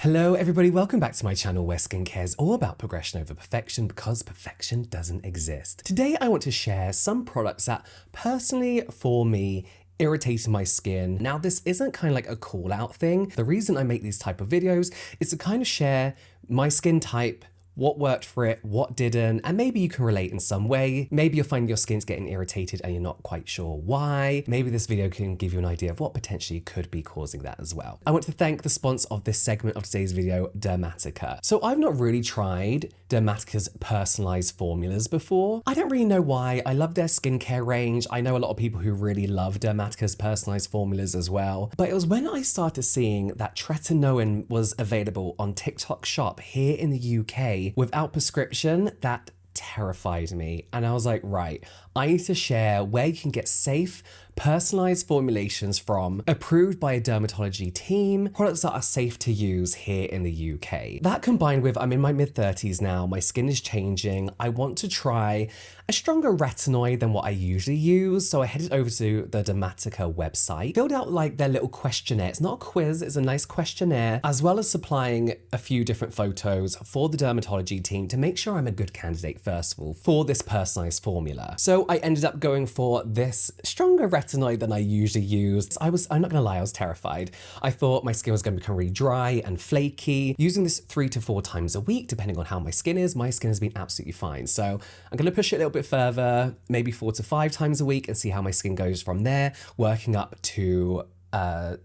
Hello everybody, welcome back to my channel where skincare is all about progression over perfection because perfection doesn't exist. Today I want to share some products that personally for me irritated my skin. Now this isn't kind of like a call out thing. The reason I make these type of videos is to kind of share my skin type, what worked for it, what didn't, and maybe you can relate in some way. Maybe you'll find your skin's getting irritated and you're not quite sure why. Maybe this video can give you an idea of what potentially could be causing that as well. I want to thank the sponsor of this segment of today's video, Dermatica. So I've not really tried Dermatica's personalized formulas before. I don't really know why. I love their skincare range. I know a lot of people who really love Dermatica's personalized formulas as well. But it was when I started seeing that retinoid was available on TikTok Shop here in the UK without prescription that terrified me. And I was like, right, I need to share where you can get safe, personalized formulations from, approved by a dermatology team, products that are safe to use here in the UK. That combined with, I'm in my mid-30s now, my skin is changing, I want to try a stronger retinoid than what I usually use. So I headed over to the Dermatica website, filled out like their little questionnaire. It's not a quiz, it's a nice questionnaire, as well as supplying a few different photos for the dermatology team to make sure I'm a good candidate, first of all, for this personalized formula. So I ended up going for this stronger retinoid than I usually use. I'm not gonna lie, I was terrified. I thought my skin was gonna become really dry and flaky. Using this 3 to 4 times a week, depending on how my skin has been absolutely fine. So I'm gonna push it a little bit further, maybe 4 to 5 times a week and see how my skin goes from there, working up to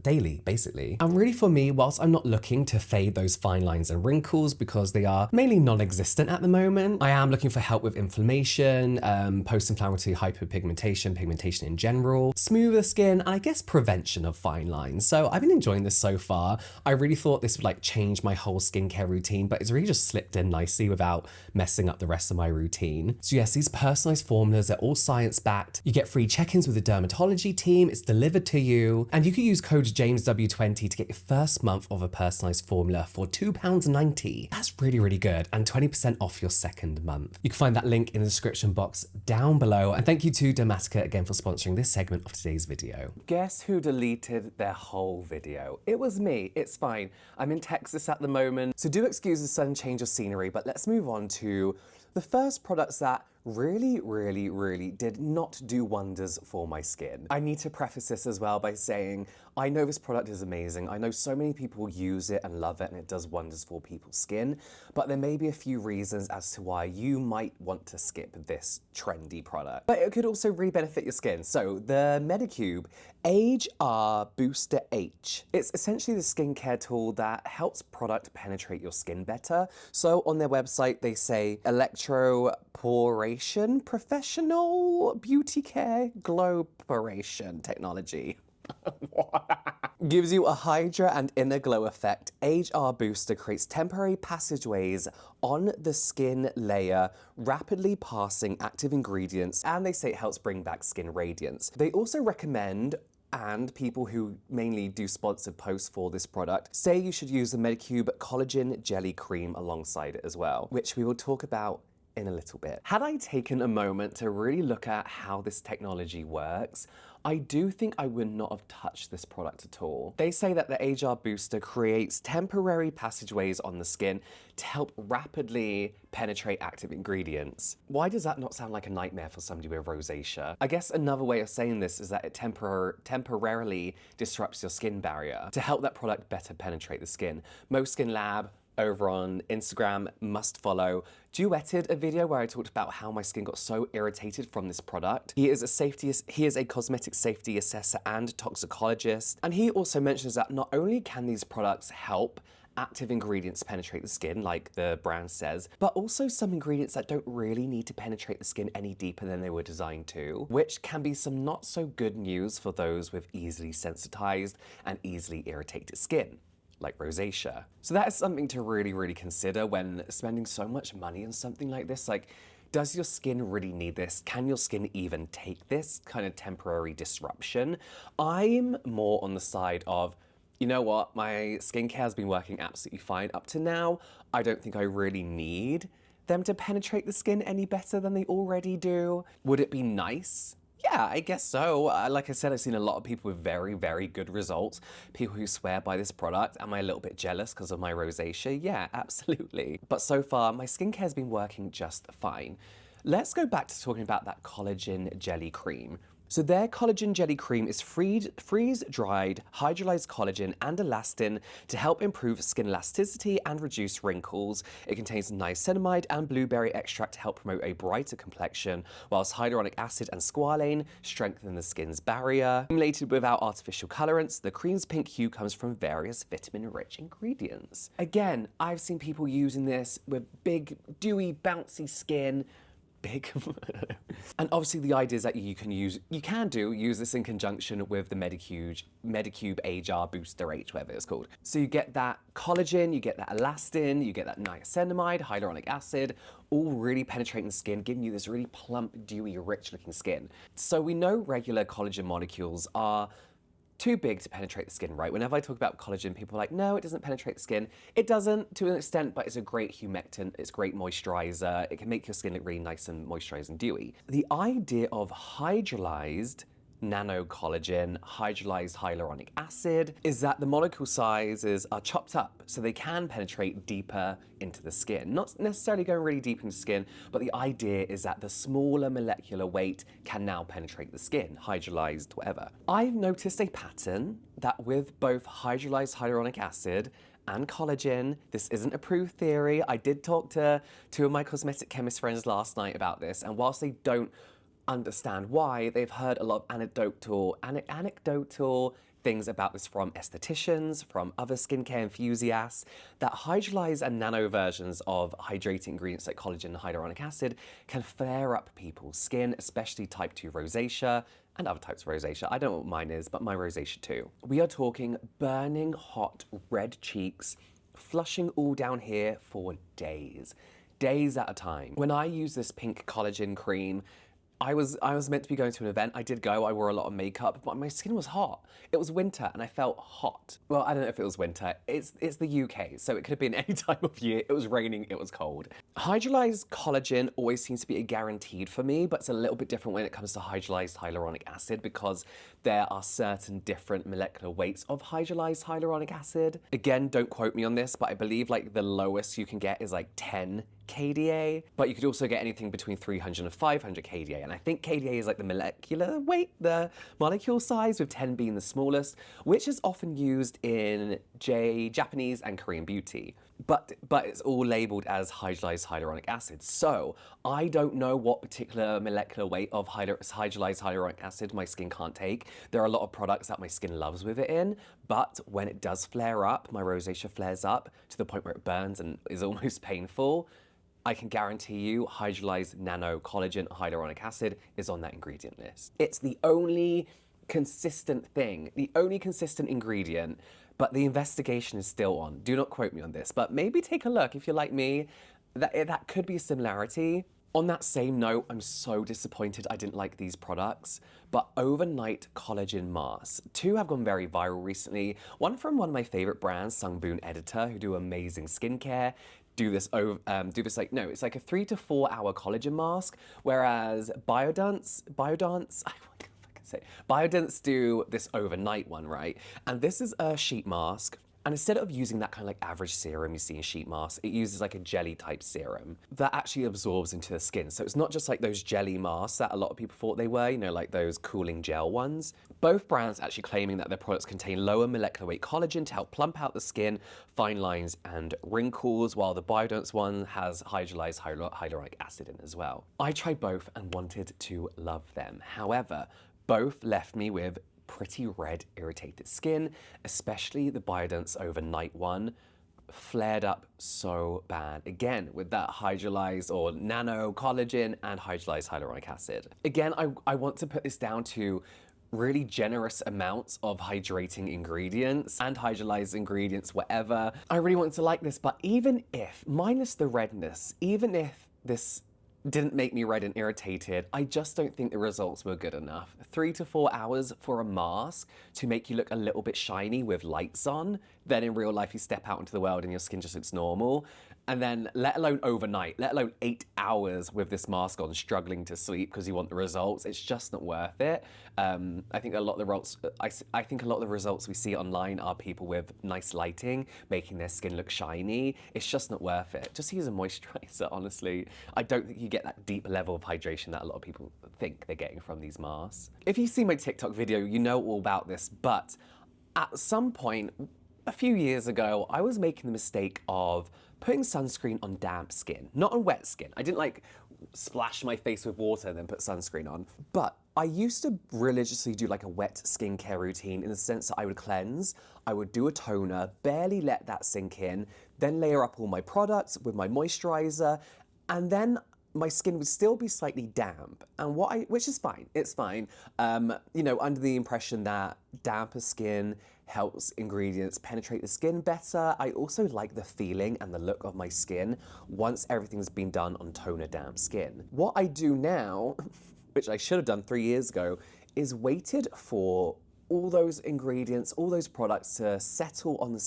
daily, basically. And really for me, whilst I'm not looking to fade those fine lines and wrinkles because they are mainly non-existent at the moment, I am looking for help with inflammation, post-inflammatory hyperpigmentation, pigmentation in general, smoother skin, and I guess prevention of fine lines. So I've been enjoying this so far. I really thought this would like change my whole skincare routine, but it's really just slipped in nicely without messing up the rest of my routine. So yes, these personalized formulas are all science-backed. You get free check-ins with the dermatology team, it's delivered to you, and you can use code JamesW20 to get your first month of a personalized formula for £2.90. That's really, really good, and 20% off your second month. You can find that link in the description box down below, and thank you to Dermatica again for sponsoring this segment of today's video. Guess who deleted their whole video? It was me. It's fine. I'm in Texas at the moment, so do excuse the sudden change of scenery, but let's move on to the first products that really did not do wonders for my skin. I need to preface this as well by saying, I know this product is amazing. I know so many people use it and love it and it does wonders for people's skin, but there may be a few reasons as to why you might want to skip this trendy product. But it could also really benefit your skin. So the Medicube Age R Booster H. It's essentially the skincare tool that helps product penetrate your skin better. So on their website, they say electroporation professional beauty care glowporation technology. Gives you a hydra and inner glow effect. Age R Booster creates temporary passageways on the skin layer, rapidly passing active ingredients, and they say it helps bring back skin radiance. They also recommend, and people who mainly do sponsored posts for this product say you should use the Medicube Collagen Jelly Cream alongside it as well, which we will talk about in a little bit. Had I taken a moment to really look at how this technology works, I do think I would not have touched this product at all. They say that the Age R Booster creates temporary passageways on the skin to help rapidly penetrate active ingredients. Why does that not sound like a nightmare for somebody with rosacea? I guess another way of saying this is that it temporarily disrupts your skin barrier to help that product better penetrate the skin. Most Skin Lab over on Instagram, must follow, duetted a video where I talked about how my skin got so irritated from this product. He is a cosmetic safety assessor and toxicologist, and he also mentions that not only can these products help active ingredients penetrate the skin, like the brand says, but also some ingredients that don't really need to penetrate the skin any deeper than they were designed to, which can be some not so good news for those with easily sensitized and easily irritated skin, like rosacea. So that is something to really consider when spending so much money on something like this. Like, does your skin really need this? Can your skin even take this kind of temporary disruption? I'm more on the side of, you know what, my skincare has been working absolutely fine up to now. I don't think I really need them to penetrate the skin any better than they already do. Would it be nice? Yeah, Yeah, I guess so. Like I said, I've seen a lot of people with very, very good results. People who swear by this product. Am I a little bit jealous because of my rosacea? Yeah, absolutely. But so far, my skincare has been working just fine. Let's go back to talking about that collagen jelly cream. So their collagen jelly cream is freeze-dried, hydrolyzed collagen and elastin to help improve skin elasticity and reduce wrinkles. It contains niacinamide and blueberry extract to help promote a brighter complexion, whilst hyaluronic acid and squalane strengthen the skin's barrier. Formulated without artificial colorants, the cream's pink hue comes from various vitamin-rich ingredients. Again, I've seen people using this with big, dewy, bouncy skin. Big. And obviously the idea is that you can use this in conjunction with the Medicube HR Booster H, whatever it's called. So you get that collagen, you get that elastin, you get that niacinamide, hyaluronic acid, all really penetrating the skin, giving you this really plump, dewy, rich looking skin. So we know regular collagen molecules are too big to penetrate the skin, right? Whenever I talk about collagen, people are like, no, it doesn't penetrate the skin. It doesn't to an extent, but it's a great humectant, it's a great moisturizer. It can make your skin look really nice and moisturized and dewy. The idea of hydrolyzed nanocollagen, hydrolyzed hyaluronic acid, is that the molecule sizes are chopped up so they can penetrate deeper into the skin. Not necessarily going really deep into the skin, but the idea is that the smaller molecular weight can now penetrate the skin, hydrolyzed, whatever. I've noticed a pattern that with both hydrolyzed hyaluronic acid and collagen, this isn't a proved theory. I did talk to two of my cosmetic chemist friends last night about this, and whilst they don't understand why, they've heard a lot of anecdotal things about this from estheticians, from other skincare enthusiasts, that hydrolyzed and nano versions of hydrating ingredients like collagen and hyaluronic acid can flare up people's skin, especially type 2 rosacea and other types of rosacea. I don't know what mine is, but my rosacea too. We are talking burning hot red cheeks, flushing all down here for days at a time. When I use this pink collagen cream, I was meant to be going to an event. I did go, I wore a lot of makeup, but my skin was hot. It was winter and I felt hot. Well, I don't know if it was winter. It's the UK, so it could have been any time of year. It was raining, it was cold. Hydrolyzed collagen always seems to be a guaranteed for me, but it's a little bit different when it comes to hydrolyzed hyaluronic acid because there are certain different molecular weights of hydrolyzed hyaluronic acid. Again, don't quote me on this, but I believe like the lowest you can get is like 10 kDa, but you could also get anything between 300 and 500 kDa, and I think kDa is like the molecular weight, the molecule size, with 10 being the smallest, which is often used in Japanese and Korean beauty. But it's all labeled as hydrolyzed hyaluronic acid. So I don't know what particular molecular weight of hydrolyzed hyaluronic acid my skin can't take. There are a lot of products that my skin loves with it in, but when it does flare up, my rosacea flares up to the point where it burns and is almost painful, I can guarantee you hydrolyzed nano collagen hyaluronic acid is on that ingredient list. It's the only consistent thing, the only consistent ingredient, but the investigation is still on. Do not quote me on this, but maybe take a look if you're like me. That could be a similarity. On that same note, I'm so disappointed I didn't like these products, but overnight collagen masks. Two have gone very viral recently. One from one of my favorite brands, Sunboon Editor, who do amazing skincare. It's like a 3 to 4 hour collagen mask, whereas Biodance, Biodance do this overnight one, right? And this is a sheet mask. And instead of using that kind of like average serum you see in sheet masks, it uses like a jelly type serum that actually absorbs into the skin. So it's not just like those jelly masks that a lot of people thought they were, you know, like those cooling gel ones. Both brands actually claiming that their products contain lower molecular weight collagen to help plump out the skin, fine lines and wrinkles, while the Biodance one has hydrolyzed hyaluronic acid in as well. I tried both and wanted to love them. However, both left me with pretty red, irritated skin, especially the Biodance overnight one flared up so bad. Again, with that hydrolyzed or nano collagen and hydrolyzed hyaluronic acid. Again, I want to put this down to really generous amounts of hydrating ingredients and hydrolyzed ingredients, whatever. I really want to like this, but even if, minus the redness, even if this didn't make me red and irritated, I just don't think the results were good enough. 3 to 4 hours for a mask to make you look a little bit shiny with lights on then in real life you step out into the world and your skin just looks normal. And then let alone overnight, let alone 8 hours with this mask on, struggling to sleep because you want the results, it's just not worth it. I think a lot of the results, I think a lot of the results we see online are people with nice lighting, making their skin look shiny. It's just not worth it. Just use a moisturizer, honestly. I don't think you get that deep level of hydration that a lot of people think they're getting from these masks. If you see my TikTok video, you know all about this, but at some point, a few years ago, I was making the mistake of putting sunscreen on damp skin, not on wet skin. I didn't like splash my face with water and then put sunscreen on. But I used to religiously do like a wet skincare routine in the sense that I would cleanse, I would do a toner, barely let that sink in, then layer up all my products with my moisturizer, and then my skin would still be slightly damp, and which is fine, it's fine. You know, under the impression that damper skin helps ingredients penetrate the skin better. I also like the feeling and the look of my skin once everything's been done on toner damp skin. What I do now, which I should have done 3 years ago, is waited for all those ingredients, all those products to settle on the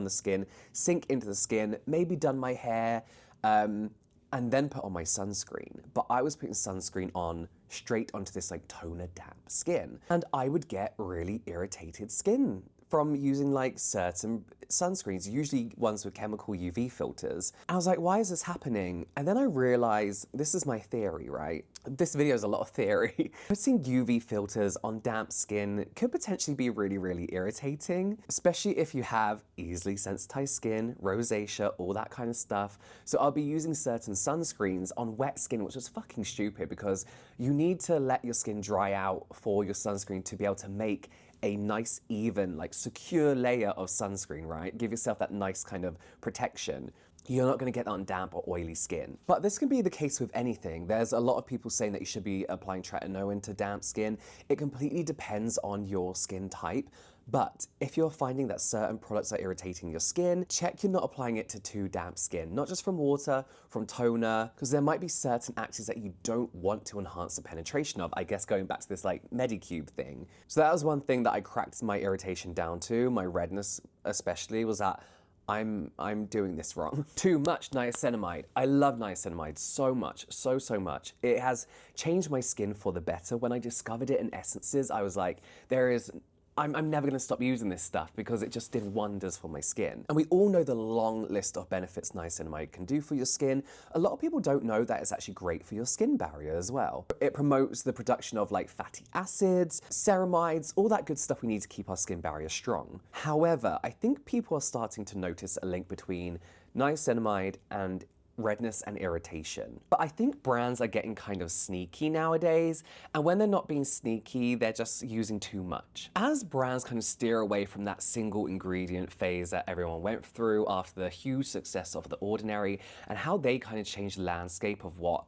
skin, sink into the skin, maybe done my hair, and then put on my sunscreen. But I was putting sunscreen on straight onto this like toner damp skin. And I would get really irritated skin from using like certain sunscreens, usually ones with chemical UV filters. I was like, why is this happening? And then I realized, this is my theory, right? This video is a lot of theory. Putting UV filters on damp skin could potentially be really, really irritating, especially if you have easily sensitized skin, rosacea, all that kind of stuff. So I'll be using certain sunscreens on wet skin, which is fucking stupid because you need to let your skin dry out for your sunscreen to be able to make a nice, even, like secure layer of sunscreen, right? Give yourself that nice kind of protection. You're not going to get that on damp or oily skin. But this can be the case with anything. There's a lot of people saying that you should be applying tretinoid into damp skin. It completely depends on your skin type. But if you're finding that certain products are irritating your skin, check you're not applying it to too damp skin. Not just from water, from toner, because there might be certain actives that you don't want to enhance the penetration of. I guess going back to this like Medicube thing. So that was one thing that I cracked my irritation down to, my redness especially, was that I'm doing this wrong. Too much niacinamide. I love niacinamide so much, so much. It has changed my skin for the better. When I discovered it in essences, I was like, I'm never gonna stop using this stuff because it just did wonders for my skin. And we all know the long list of benefits niacinamide can do for your skin. A lot of people don't know that it's actually great for your skin barrier as well. It promotes the production of like fatty acids, ceramides, all that good stuff we need to keep our skin barrier strong. However, I think people are starting to notice a link between niacinamide and redness and irritation. But I think brands are getting kind of sneaky nowadays, and when they're not being sneaky, they're just using too much. As brands kind of steer away from that single ingredient phase that everyone went through after the huge success of The Ordinary, and how they kind of changed the landscape of what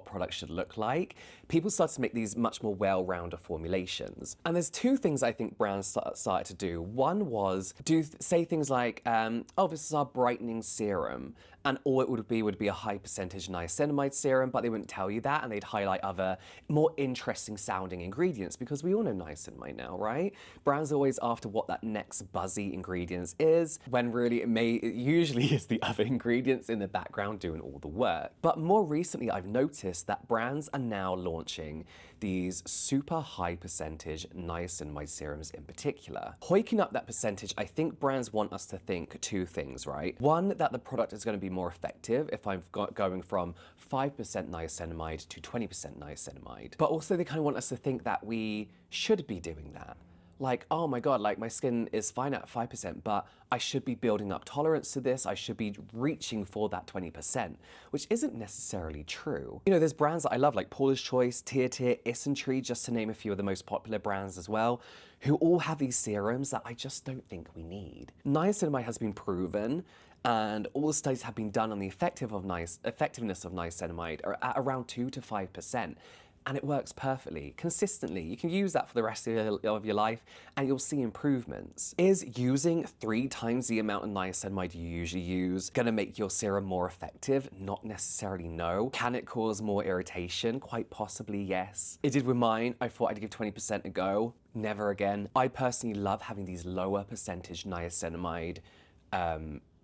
products should look like, people started to make these much more well-rounded formulations. And there's two things I think brands started to do. One was say things like, oh, this is our brightening serum, and all it would be a high percentage niacinamide serum, but they wouldn't tell you that, and they'd highlight other more interesting sounding ingredients, because we all know niacinamide now, right? Brands are always after what that next buzzy ingredient is, when really it usually is the other ingredients in the background doing all the work. But more recently, I've noticed that brands are now launching these super high percentage niacinamide serums in particular. Hoiking up that percentage, I think brands want us to think two things, right? One, that the product is going to be more effective if I'm going from 5% niacinamide to 20% niacinamide. But also they kind of want us to think that we should be doing that. Like, oh my God, like my skin is fine at 5%, but I should be building up tolerance to this. I should be reaching for that 20%, which isn't necessarily true. You know, there's brands that I love like Paula's Choice, Tear, Isntree, just to name a few of the most popular brands as well, who all have these serums that I just don't think we need. Niacinamide has been proven, and all the studies have been done on the effectiveness of niacinamide are at around 2 to 5%. and it works perfectly, consistently. You can use that for the rest of your life and you'll see improvements. Is using 3 times the amount of niacinamide you usually use gonna make your serum more effective? Not necessarily, no. Can it cause more irritation? Quite possibly, yes. It did with mine. I thought I'd give 20% a go. Never again. I personally love having these lower percentage niacinamide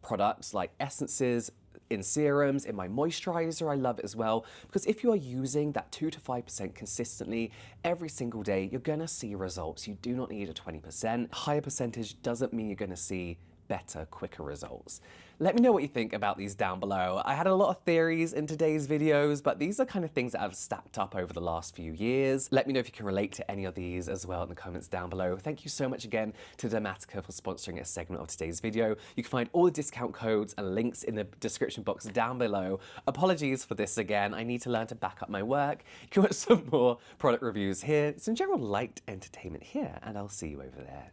products like essences, in serums, in my moisturizer, I love it as well. Because if you are using that 2 to 5% consistently every single day, you're gonna see results. You do not need a 20%. Higher percentage doesn't mean you're gonna see better, quicker results. Let me know what you think about these down below. I had a lot of theories in today's videos, but these are kind of things that I've stacked up over the last few years. Let me know if you can relate to any of these as well in the comments down below. Thank you so much again to Dermatica for sponsoring a segment of today's video. You can find all the discount codes and links in the description box down below. Apologies for this again. I need to learn to back up my work. You can watch some more product reviews here, some general light entertainment here, and I'll see you over there.